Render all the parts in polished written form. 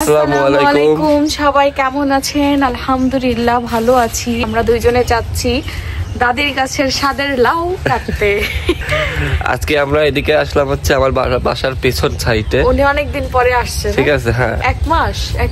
আসসালামু আলাইকুম সবাই কেমন আছেন? আলহামদুলিল্লাহ ভালো আছি। আমরা দুইজনে যাচ্ছি দাদির গাছের স্বাদের লাউ কাটতে। আজকে আমরা এদিকে আসলাম হচ্ছে আমার বাসার পেছন সাইডে। উনি অনেকদিন পরে আসছে, ঠিক আছে? হ্যাঁ, এক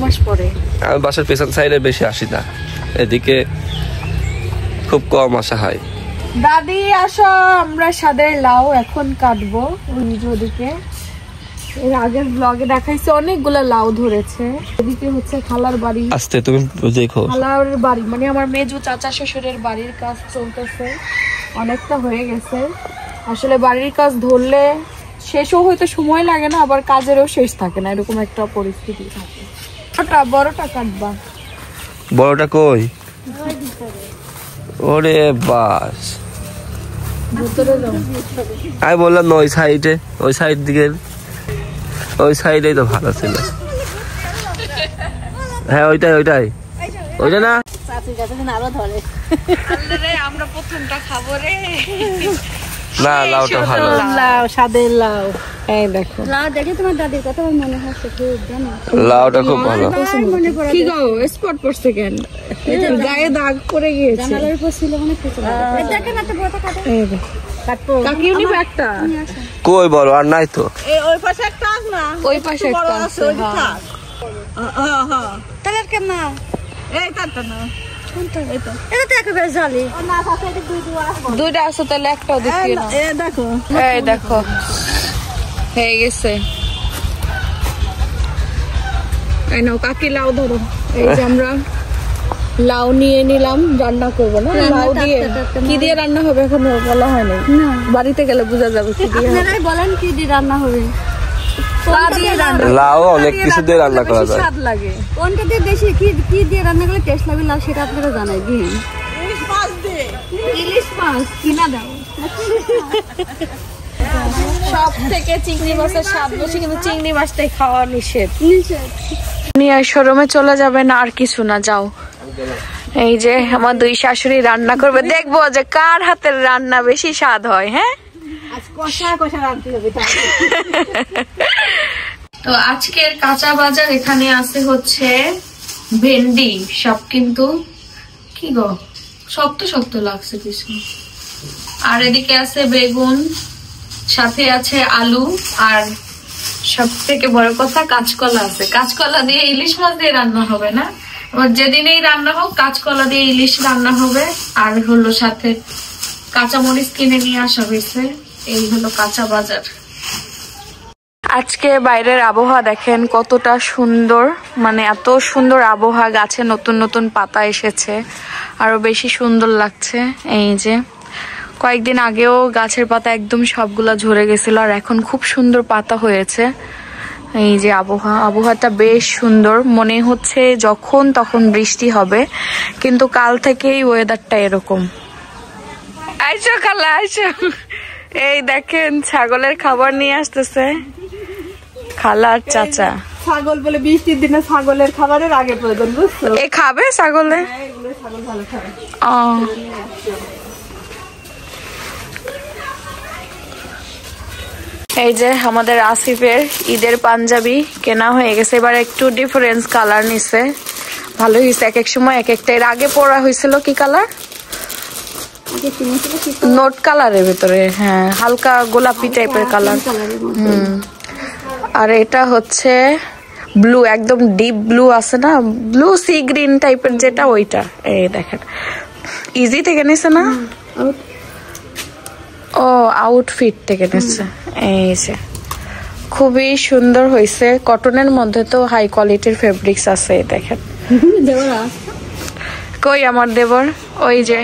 মাস পরে। আমি বাসার পেছন সাইডে বেশি আসি না, এদিকে খুব কম আসা হয়। দাদি আসো, আমরা স্বাদের লাউ এখন কাটবো। ওদিকে এর আগের ব্লগে দেখাইছে অনেকগুলা লাউ ধরেছে। এদিকে হচ্ছে খালার বাড়ি। আস্তে তুমি দেখো, খালার বাড়ি মানে আমার মেজু চাচা শ্বশুরের বাড়ির কাজ চলতেছে, অনেকটা হয়ে গেছে। আসলে বাড়ির কাজ ধরলে শেষও হইতে সময় লাগে না, আবার কাজেরও শেষ থাকে না, এরকম একটা পরিস্থিতি থাকে। বড়টা কাটবা? বড়টা কই? ওরে বাস, আমি বললাম ওই সাইডে, ওই সাইড দিকে, ওই সাইডেই তো ভালো ছিল। হ্যাঁ ওইটাই ওইটা না, আমরা প্রথমটা খাবো রে। না লাউটা ভালো, লাউ স্বাদের লাউ। এই দেখো লাউ দেখে তোমার দাদির কথা মনে হচ্ছে খুব, জানো? লাউটা খুব ভালো। কি গো স্পট পড়ছে কেন? গায়ে দাগ পড়ে গিয়েছে। জানালার উপর ছিল মনে হচ্ছে। দেখেন না তো বড়টা কাটো। এই দেখো কাটবো। কাকিও নিবে একটা? কই বলো, আর নাই তো। ওই পাশে একটা আছে না, ওই পাশে একটা আছে। হ্যাঁ তাহলে কেমন? এই কাটটা না, এটা তো একেবারে জালি। দুইটা আছে, তাহলে একটাও দেখিয়ে নাও। এই দেখো, এই দেখো হয়ে গেছে। এই নাও কাকি লাউ ধরো। এই যে আমরা লাউ নিয়ে নিলাম, রান্না করবো না? লাউ দিয়ে কি দিয়ে রান্না হবে এখনো বলা হয়নি, বাড়িতে গেলে বোঝা যাবে কি দিয়ে। আপনারাই বলেন কি দিয়ে রান্না হবে। লাউ অনেক কিছু দিয়ে রান্না করা যায়। স্বাদ লাগে কোনটা দিয়ে বেশি কি দিয়ে রান্না করলে টেস্ট লাগবে লাউ, সেটা আপনারা জানাই দিন। ইলিশ মাছ দিয়ে। ইলিশ মাছ কিনা দাও। সব থেকে চিংড়ি মাছের স্বাদ বেশি, কিন্তু চিংড়ি মাছটাই খাওয়া নিষেধ। নিয়ে শোরুমে চলে যাবে না, আর কিছু না, যাও। এই যে আমার দুই শাশুড়ি রান্না করবে, দেখবো যে কার হাতের রান্না বেশি স্বাদ হয়। হ্যাঁ, তো আজকের কাঁচা বাজার এখানে আছে হচ্ছে ভেন্ডি সব, কিন্তু কি গো শক্ত লাগছে কিছু। আর এদিকে আছে বেগুন, সাথে আছে আলু, আর সব থেকে বড় কথা কাঁচকলা আছে। কাঁচকলা দিয়ে ইলিশ মাছ দিয়ে রান্না হবে না, আমার যেদিনেই রান্না হোক কাঁচকলা দিয়ে ইলিশ রান্না হবে। আর হলো সাথে কাঁচামরিচ কিনে নিয়ে আসা হয়েছে। এই হলো কাঁচা বাজার। আজকে বাইরের আবহাওয়া দেখেন কতটা সুন্দর, মানে এত সুন্দর আবহাওয়া, গাছে নতুন নতুন পাতা এসেছে, আরো বেশি সুন্দর লাগছে। এই যে কয়েকদিন আগেও গাছের পাতা একদম সবগুলা ঝরে গেছিল, আর এখন খুব সুন্দর পাতা হয়েছে। এই যে আবহাওয়াটা বেশ সুন্দর, মনে হচ্ছে যখন তখন বৃষ্টি হবে, কিন্তু কাল থেকেই ওয়েদারটা এরকম। আইসো খালা আইসো, এই দেখেন ছাগলের খাবার নিয়ে আসতেছে খালা আর চাচা। ছাগল বলে বৃষ্টির দিনে ছাগলের খাবারের আগে প্রয়োজন, বুঝছো? এ খাবে ছাগলে? ছাগল ভালো খাবে। এই যে আমাদের আসিফের ঈদের পাঞ্জাবি কেনা হয়ে গেছে, এবার একটু ডিফারেন্স কালার নিছে, ভালো হয়েছে। এক এক সময় এক একটা, এর আগে পরা হয়েছিল কি কালার? নোট কালারের ভেতরে, হ্যাঁ হালকা গোলাপি টাইপের কালার। আর এটা হচ্ছে ব্লু, একদম ডিপ ব্লু আছে না, ব্লু সি গ্রিন টাইপের যেটা, ওইটা। এই দেখেন ইজি থেকে নিছে না, ও আউটফিট থেকে নিচ্ছে। এই যে খুবই সুন্দর হয়েছে, কটনের মধ্যে তো হাই কোয়ালিটির ফেব্রিক্স আছে। দেখেন কই আমার দেবর, ওই যে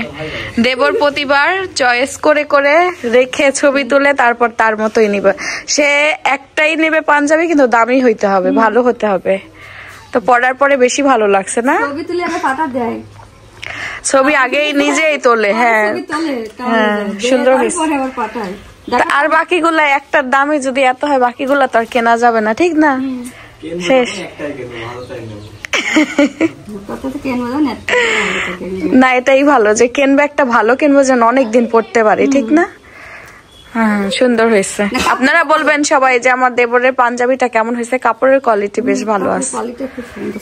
দেবর প্রতিবার চয়েস করে করে রেখে ছবি তুলে তারপর তার মতোই নিবে। সে একটাই নেবে পাঞ্জাবি, কিন্তু দামি হইতে হবে, ভালো হতে হবে। তো পরার পরে বেশি ভালো লাগছে না, ছবি তুলে আবার পাতা দেয়, ছবি আগেই নিজেই তোলে। হ্যাঁ হ্যাঁ সুন্দর হয়েছে। আর বাকিগুলা একটার দামে যদি এত হয়, বাকিগুলা তো আর কেনা যাবে না, ঠিক না? শেষ না, এটাই ভালো যে কিনবে একটা ভালো কিনবো, যেন অনেকদিন পড়তে পারি, ঠিক না? হ্যাঁ সুন্দর হয়েছে। আপনারা বলবেন সবাই যে আমার দেবরের পাঞ্জাবিটা কেমন হয়েছে। কাপড়ের কোয়ালিটি বেশ ভালো আছে। কোয়ালিটি খুব সুন্দর।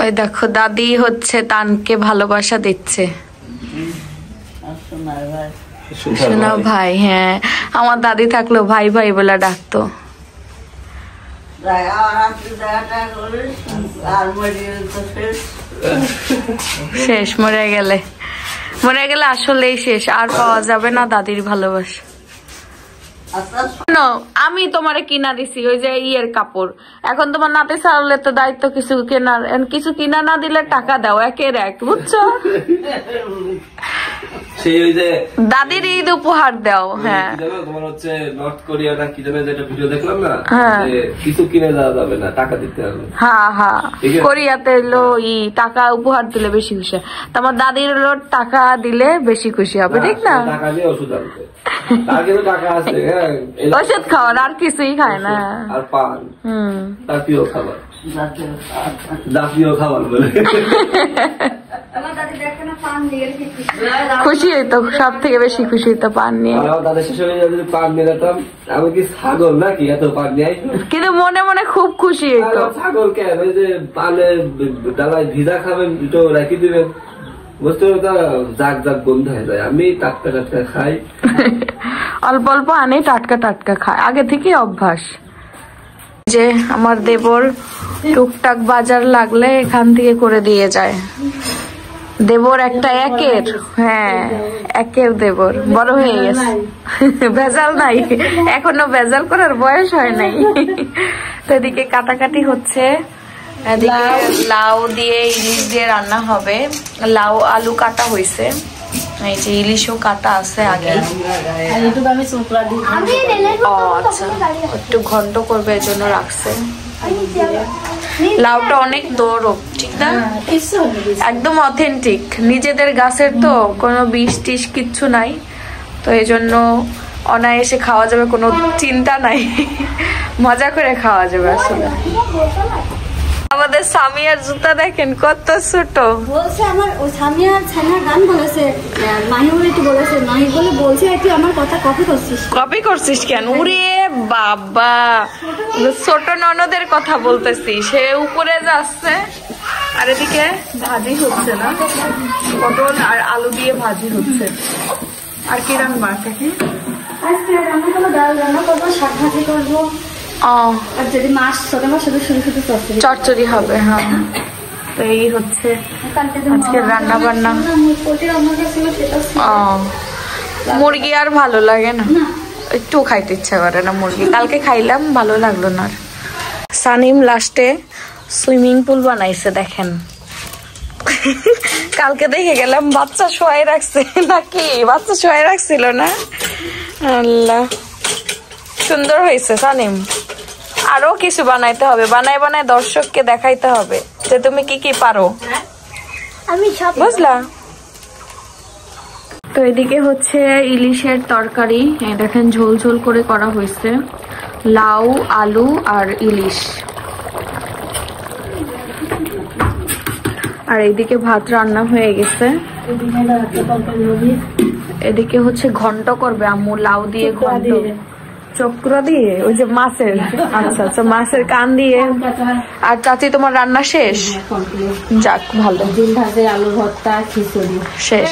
ওই দেখো দাদি হচ্ছে তানকে ভালোবাসা দিচ্ছে। শোনা ভাই, হ্যাঁ আমার দাদি থাকলো ভাই ভাই বলে ডাকতো। শেষ, মরে গেলে আসলেই শেষ, আর পাওয়া যাবে না দাদির ভালোবাসা। আমি তোমারে কিনা দিছি ওই যে ইয়ের কাপড়, এখন তোমার নাতে চালালে তো দায়িত্ব কিছু কেনার, কিছু কিনা না দিলে টাকা দাও একের এক, বুঝছো? দাদির ঈদ উপহার দাও। হ্যাঁ তোমার হচ্ছে নর্থ কোরিয়া না কি জানো যেটা ভিডিও দেখলাম না, কিছু কিনে দেওয়া যাবে না, টাকা দিতে হবে। হ্যাঁ হ্যাঁ, কোরিয়াতে হলো টাকা উপহার দিলে বেশি খুশি। তোমার দাদির হলো টাকা দিলে বেশি খুশি হবে, ঠিক না? টাকা দিয়ে ওষুধ আনতে, টাকা আছে, ওষুধ খাওয়ার আর কিছুই খায় না। আর পান, জাতীয় খাবার, জাতীয় খাবার বলে খুশি হইতো, সব থেকে বেশি খুশি হইতো পান নিয়ে। দাদা শেষ হয়ে যাবে পান নিয়ে যেতাম, আমি কি ছাগল নাকি এত পান নিয়ে? কিন্তু মনে মনে খুব খুশি হইতো। ছাগল কেন, ওই যে পানের ডালায় ভিজা খাবেন, দুটো রেখে দিবেন, বুঝতে পারতো জাগ জাগ বন্ধ হয়ে যায়। আমি টাটকা টাটকা খাই, অল্প অল্প আনে, টাটকা টাটকা খায়, আগে থেকে অভ্যাস। যে আমার দেবর টুকটাক বাজার লাগলে এখান থেকে করে দিয়ে যায়। দেবর একটা একের, হ্যাঁ একের দেবর, বড় হয়ে গেছে, ভেজাল নাই এখনো, ভেজাল করার বয়স হয় নাই। তো এদিকে কাটাকাটি হচ্ছে, এদিকে লাউ দিয়ে ইলিশ দিয়ে রান্না হবে। লাউ আলু কাটা হয়েছে, এই যে ইলিশও কাটা আছে আগে। আচ্ছা, একটু ঘন্ট করবে এর জন্য রাখছে। লাউটা অনেক দৌড়, ঠিক না? একদম অথেন্টিক, নিজেদের গাছের তো, কোনো বিষ টিস কিচ্ছু নাই, তো এই জন্য অনায়াসে খাওয়া যাবে, কোনো চিন্তা নাই, মজা করে খাওয়া যাবে আসলে। আমাদের সামিয়ার জুতা দেখেন কত ছোট। বলছে আমার ও সামিয়ার ছানার গান বলেছে, মাহি বলে একটু বলেছে, মাহি বলে বলছে তুই আমার কথা কপি করছিস। কপি করছিস কেন? উরে বাবা, ছোট ননদের কথা বলতেছি, সে উপরে যাচ্ছে। আর এদিকে ভাজি হচ্ছে না, পটল আর আলু দিয়ে ভাজি হচ্ছে। আর কি রান্না থেকে আজকে রান্না করবো, ডাল রান্না করবো, শাক ভাজি করবো, আর যদি মাছ ছোট মাছ শুধু শুধু শুধু চচ্চড়ি হবে। হ্যাঁ, তো এই হচ্ছে আজকে রান্না বান্না। মুরগি আর ভালো লাগে না, একটু খাইতে ইচ্ছা করে না মুরগি, কালকে খাইলাম ভালো লাগলো না। সানিম লাস্টে সুইমিং পুল বানাইছে দেখেন। কালকে দেখে গেলাম বাচ্চা শোয়াই রাখছে, নাকি বাচ্চা শোয়াই রাখছিল না? আল্লাহ, সুন্দর হয়েছে সানিম। আরো কিছু বানাইতে হবে, বানাই বানাই দর্শককে দেখাইতে হবে যে তুমি কি কি পারো, আমি সব বুঝলা? তো এদিকে হচ্ছে ইলিশের তরকারি, দেখেন ঝোল ঝোল করে করা হয়েছে, লাউ আলু আর ইলিশ। আর এদিকে ভাত রান্না হয়ে গেছে। এদিকে হচ্ছে ঘন্ট করবে আম্মু, লাউ দিয়ে ঘন্ট, চক্র দিয়ে, ওই যে মাছের, আচ্ছা আচ্ছা মাছের কান দিয়ে। আর চাচি তোমার রান্না শেষ? যাক ভালো। ডিম ভাজে, আলু ভর্তা, খিচুড়ি শেষ।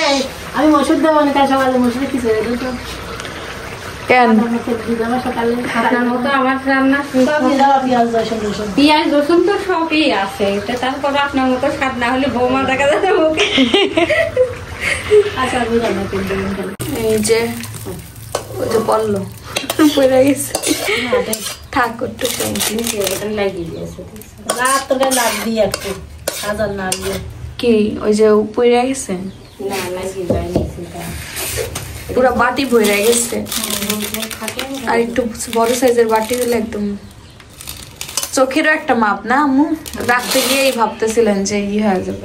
আমি মসুর দেবো না, সকালে মসুরে খিচুড়ি দুটো। কেন আপনার মতো আমার রান্না পেঁয়াজ রসুন তো সবই আছে, তারপরে আপনার মতো স্বাদ না হলে বৌমা দেখা যাবে মুখে। আচ্ছা, এই যে ওই যে বললো পড়ে গেছে, ঠাকুর তো লাগিয়ে দিয়েছে, রাত তোকে লাভ দিয়ে একটু হাজার না দিয়ে কি ওই যে পড়ে গেছে না, লাগিয়ে যায়নি, পুরো বাটি ভরে গেছে। আর একটু বড় সাইজের বাটি হলে একদম চোখেরও একটা মাপ না আম্মু, রাখতে গিয়েই ভাবতেছিলেন যে ই হয়ে যাবে।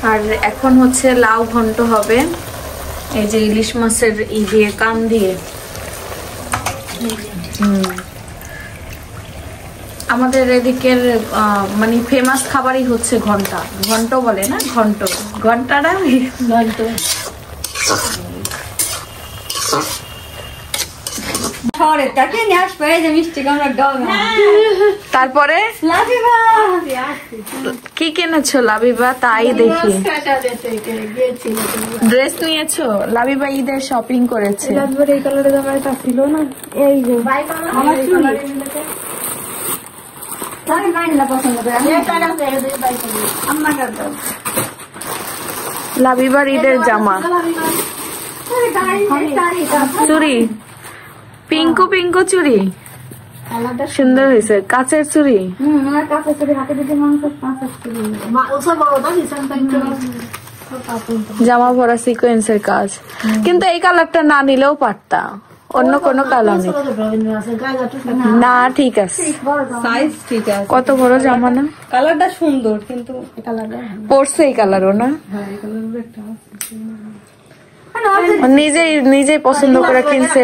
আর এখন হচ্ছে লাউ ঘন্ট হবে, এই যে ইলিশ মাছের ই দিয়ে, কান দিয়ে। আমাদের এদিকের মানে ফেমাস খাবারই হচ্ছে ঘন্টা, ঘন্ট বলে না, ঘন্ট, ঘন্টাটা ঘন্ট। পরে তাকে নিয়ে আসবে যে মিষ্টি আমরা ডগ। তারপরে লাবিবা কি কিনেছো লাবিবা? তাই দেখি ড্রেস নিয়েছো। লাবিবা ঈদের শপিং করেছে। এই কালারের জামাটা ছিল না, এই যে আমার চুড়ি তাই মাইনা পছন্দ করে আমি আম্মা দাও লাবিবার ঈদের জামা চুড়ি, পিঙ্কু পিঙ্কু চুড়ি সুন্দর হয়েছে। কাচের চুড়ি, আমার কাছে চুড়ি হাতে দিতে মানুষ কাঁচা চুড়ি জামা ভরা সিকোয়েন্সের কাজ। কিন্তু এই কালারটা না নিলেও পারতা, অন্য কোনো কালার নেই না। ঠিক আছে, সাইজ ঠিক আছে। কত বড় জামা না? কালারটা সুন্দর, কিন্তু কালারটা পরছে এই কালারও না, হ্যাঁ এই কালারের একটা নিজেই নিজেই পছন্দ করে কিনছে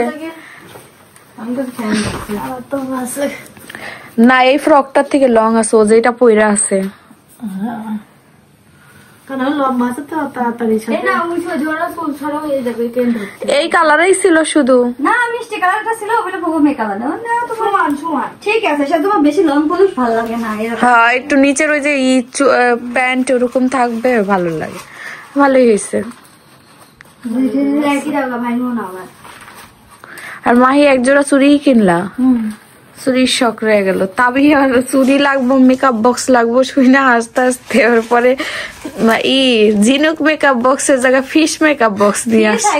না। এই ফ্রকটার থেকে লং আছে, ও যেটা পইরা আছে। এই কালারই ছিল শুধু না, মিষ্টি কালারটা ছিল ওগুলো ভূমি কালার না, সমান সমান ঠিক আছে। সে তোমার বেশি লং পুরুষ ভালো লাগে না। হ্যাঁ, একটু নিচের ওই যে প্যান্ট ওরকম থাকবে, ভালো লাগে। ভালোই হয়েছে। আর মাহি একজোড়া চুড়ি কিনলা, চুরির শখ রয়ে গেল। তাবি আর চুড়ি লাগবো, মেকআপ বক্স লাগবো শুই না হাসতে হাসতে। ওর পরে ঝিনুক মেকআপ বক্সের জায়গায় ফিশ মেকআপ বক্স দিয়ে আসে।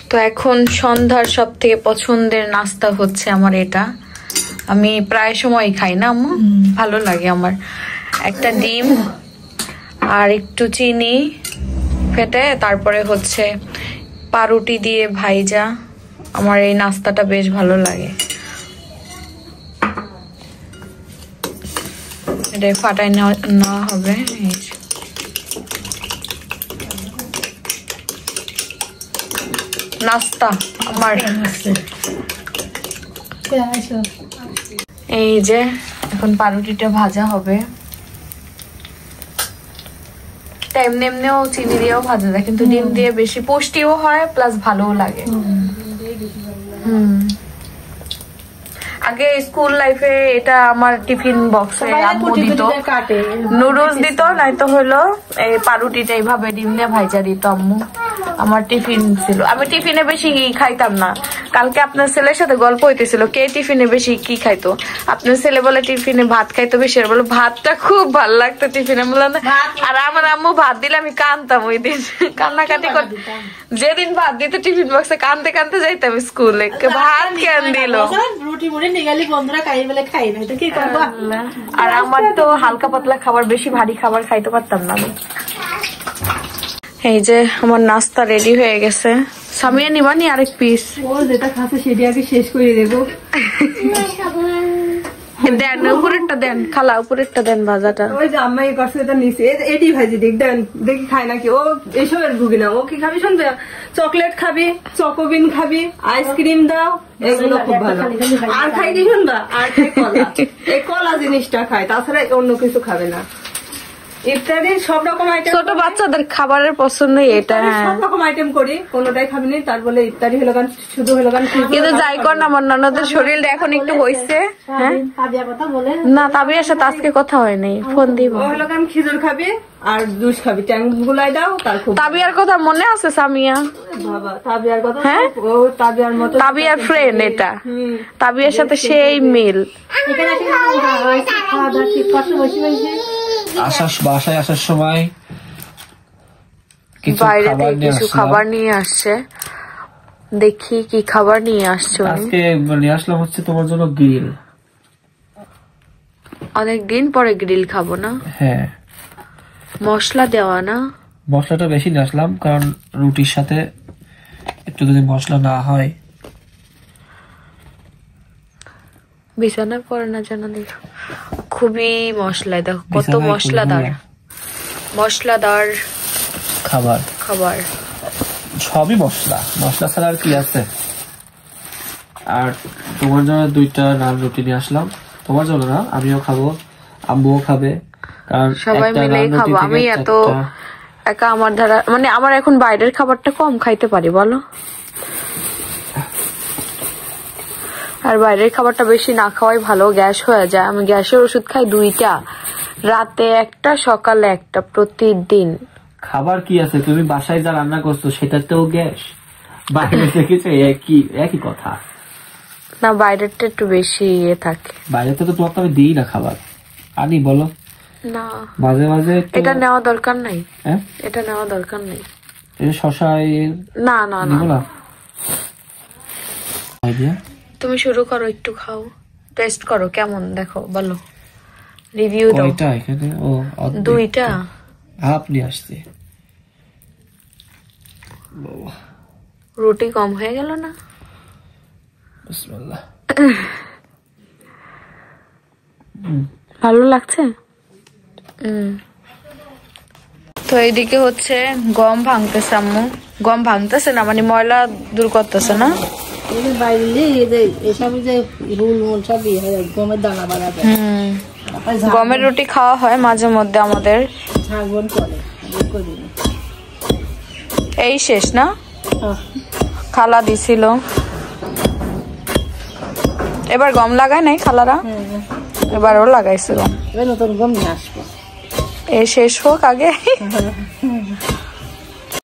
তো এখন সন্ধ্যার সব থেকে পছন্দের নাস্তা হচ্ছে আমার এটা। আমি প্রায় সময় খাই না আম্মু, ভালো লাগে আমার। একটা ডিম আর একটু চিনি ফেটে, তারপরে হচ্ছে পাউরুটি দিয়ে ভাইজা। আমার এই নাস্তাটা বেশ ভালো লাগে। এটা ফাটাই নেওয়া হবে। নাস্তা আমার এই যে এখন পাউরুটিটা ভাজা হবে। এমনি এমনিও চিনি দিয়েও ভাজা যায়, কিন্তু ডিম দিয়ে বেশি পুষ্টিও হয়, প্লাস ভালোও লাগে। আগে স্কুল লাইফে এটা আমার টিফিন বক্সে আম্মু দিত, নুডলস দিত, নয়তো হলো এই পাউরুটিটা এইভাবে ডিম দিয়ে ভাইজা দিত আম্মু। আমার টিফিন ছিল। আমি টিফিনে বেশি খাইতাম না। কালকে আপনার ছেলের সাথে গল্প হইতেছিল কে টিফিনে বেশি কি খাইতো। আপনার ছেলে বলে টিফিনে ভাত খাইতো বেশি, আর বলে ভাতটা খুব ভালো লাগতো টিফিনে। বললাম আর আমার আম্মু ভাত দিলে আমি কানতাম ওই দিন, কান্নাকাটি করতাম। যেদিন ভাত দিত টিফিন বক্সে কানতে কানতে যাইতাম স্কুলে, ভাত কেন দিল। আর আমার তো হালকা পাতলা খাবার, বেশি ভারী খাবার খাইতে পারতাম না আমি। এই যে আমার নাস্তা রেডি হয়ে গেছে। সামিয়া নিবানি আরেক পিস? ও যেটা খাচ্ছে সেটা আগে শেষ করে দেবো। দেন উপরেরটা দেন, খালা উপরেরটা দেন ভাজাটা। ওই যে আম্মা এই করছে এটা নিচে, এটি ভাজি দেন দেখি খায় নাকি। ও এসবের ভুগি না। ও কি খাবি শুনবে? চকলেট খাবি, চকোবিন খাবি, আইসক্রিম দাও, এগুলো খুব ভালো। আর খাই কি শুনবা? আর খাই কলা। এই কলা জিনিসটা খায়, তাছাড়া অন্য কিছু খাবে না। ইত্যাদি সব রকম আইটেম, ছোট বাচ্চাদের খাবারের পছন্দই এটা। সব রকম আইটেম করি, কোনোটাই খাবি না। তার বলে ইত্যাদি হলো গান, শুধু হলো গান। কিন্তু যাই কর না, আমার ননদের শরীরটা এখন একটু হয়েছে। হ্যাঁ না, তাবিয়ার সাথে আজকে কথা হয়নি, ফোন দিব। ও হলো গান খিজুর খাবি আর জুস খাবি, ট্যাং গুলাই দাও। তার খুব তাবিয়ার কথা মনে আছে সামিয়া? বাবা তাবিয়ার কথা, হ্যাঁ ও তাবিয়ার মতো, তাবিয়ার ফ্রেন্ড এটা। তাবিয়ার সাথে সেই মিল। বাসায় আসার সময় বাইরে থেকে কিছু খাবার নিয়ে আসছে, দেখি কি খাবার নিয়ে আসছো। আজকে নিয়ে আসলাম হচ্ছে তোমার জন্য গ্রিল। অনেকদিন পরে গ্রিল খাবো না? হ্যাঁ, মশলা দেওয়া না? মশলাটা বেশি নিয়ে আসলাম, কারণ রুটির সাথে একটু যদি মশলা না হয়। বিছানায় পড়ে না যেন, দেখো খুবই মশলায়, দেখো কত মশলাদার মশলাদার খাবার। সবই মশলা, মশলা ছাড়া আর কি আছে। আর তোমার জন্য 2টা নান রুটি নিয়ে আসলাম। তোমার জন্য না, আমিও খাবো, আম্মুও খাবে, কারণ সবাই মিলে খাবো। আমি একা আমার দ্বারা মানে আমার এখন বাইরের খাবারটা কম খাইতে পারি বলো, আর বাইরের খাবারটা বেশি না খাওয়াই ভালো, গ্যাস হয়ে যায়। আমি গ্যাসের ওষুধ খাই 2টা, রাতে একটা সকালে একটা প্রতিদিন। খাবার কি আছে, তুমি বাসায় যা রান্না করছো সেটাতেও গ্যাস, বাইরে দেখেছো একই কথা না, বাইরেরটা একটু বেশি থাকে। বাইরেতে তো তোমার তো আমি দিই না খাবার, আনি বলো না মাঝে মাঝে। এটা নেওয়া দরকার নাই, হ্যাঁ এটা নেওয়া দরকার নেই। শশা না না না, তুমি শুরু করো, একটু খাও, টেস্ট করো কেমন, দেখো বলো, রিভিউ দাও। এখানে 2টা হাফ নিয়ে আসছে। রুটি কম হয়ে গেল না? বিসমিল্লাহ। ভালো লাগছে। তো এইদিকে হচ্ছে গম ভাঙতেছে আম্মু, গম ভাঙতেছে না মানে ময়লা দূর করতেছে না। গমের রুটি খাওয়া হয় মাঝে মধ্যে আমাদের। এই শেষ না, খালা দিছিল, এবার গম লাগায় নাই খালারা, এবারও লাগাইছে গম। নতুন গম নিয়ে আসবো, এই শেষ হোক আগে।